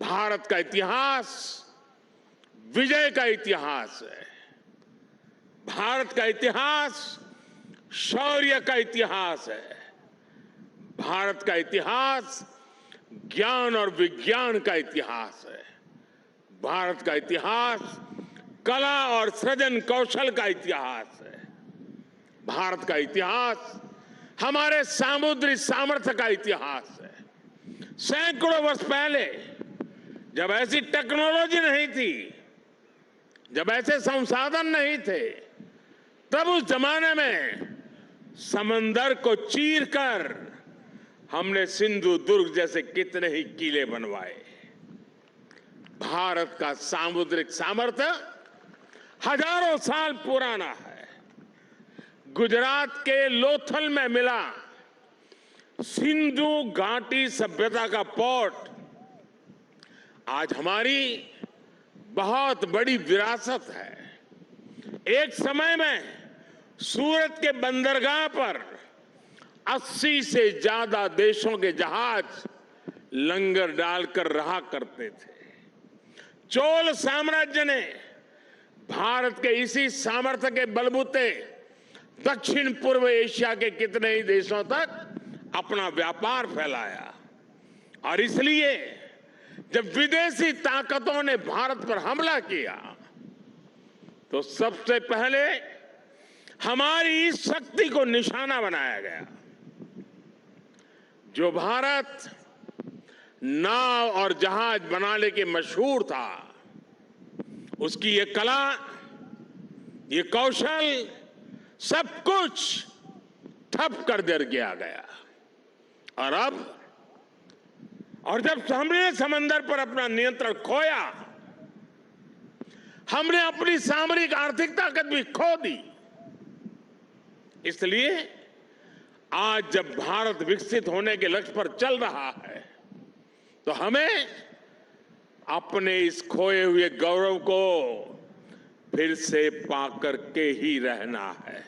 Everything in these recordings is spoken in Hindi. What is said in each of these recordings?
भारत का इतिहास विजय का इतिहास है। भारत का इतिहास शौर्य का इतिहास है। भारत का इतिहास ज्ञान और विज्ञान का इतिहास है। भारत का इतिहास कला और सृजन कौशल का इतिहास है। भारत का इतिहास हमारे सामुद्रिक सामर्थ्य का इतिहास है। सैकड़ों वर्ष पहले जब ऐसी टेक्नोलॉजी नहीं थी, जब ऐसे संसाधन नहीं थे, तब उस जमाने में समंदर को चीरकर हमने सिंधु दुर्ग जैसे कितने ही किले बनवाए। भारत का सामुद्रिक सामर्थ्य हजारों साल पुराना है। गुजरात के लोथल में मिला सिंधु घाटी सभ्यता का पोर्ट आज हमारी बहुत बड़ी विरासत है। एक समय में सूरत के बंदरगाह पर 80 से ज्यादा देशों के जहाज लंगर डालकर रहा करते थे। चोल साम्राज्य ने भारत के इसी सामर्थ्य के बलबूते दक्षिण पूर्व एशिया के कितने ही देशों तक अपना व्यापार फैलाया। और इसलिए जब विदेशी ताकतों ने भारत पर हमला किया तो सबसे पहले हमारी इस शक्ति को निशाना बनाया गया। जो भारत नाव और जहाज बनाने के मशहूर था, उसकी ये कला, ये कौशल, सब कुछ ठप कर दिया गया। और जब हमने समंदर पर अपना नियंत्रण खोया, हमने अपनी सामरिक आर्थिक ताकत भी खो दी। इसलिए आज जब भारत विकसित होने के लक्ष्य पर चल रहा है तो हमें अपने इस खोए हुए गौरव को फिर से पाकर के ही रहना है।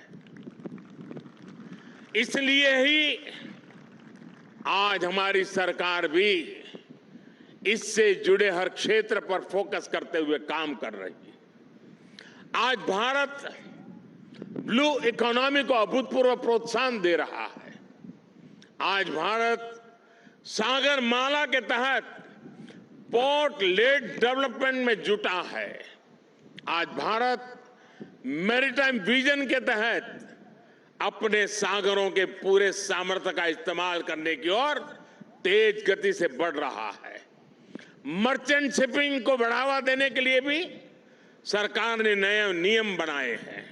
इसलिए ही आज हमारी सरकार भी इससे जुड़े हर क्षेत्र पर फोकस करते हुए काम कर रही है। आज भारत ब्लू इकोनॉमी को अभूतपूर्व प्रोत्साहन दे रहा है। आज भारत सागर माला के तहत पोर्ट लेड डेवलपमेंट में जुटा है। आज भारत मैरीटाइम विजन के तहत अपने सागरों के पूरे सामर्थ्य का इस्तेमाल करने की ओर तेज गति से बढ़ रहा है। मर्चेंट शिपिंग को बढ़ावा देने के लिए भी सरकार ने नए नियम बनाए हैं।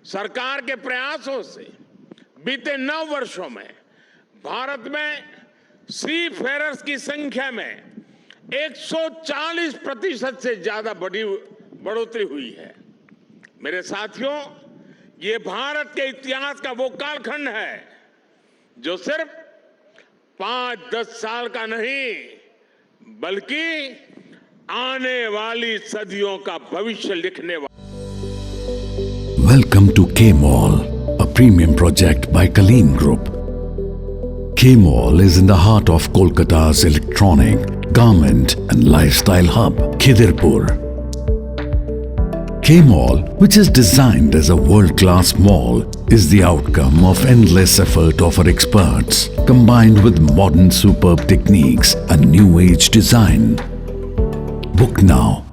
सरकार के प्रयासों से बीते 9 वर्षों में भारत में सी फेरर्स की संख्या में 140% से ज्यादा बढ़ोतरी हुई है। मेरे साथियों, ये भारत के इतिहास का वो कालखंड है जो सिर्फ 5-10 साल का नहीं बल्कि आने वाली सदियों का भविष्य लिखने वाला। Welcome to K-Mall, a premium project by Kaleen Group. K-Mall is in the heart of Kolkata's electronic, garment and lifestyle hub, Khidirpur. K-Mall, which is designed as a world-class mall, is the outcome of endless effort of our experts, combined with modern superb techniques and new age design. Book now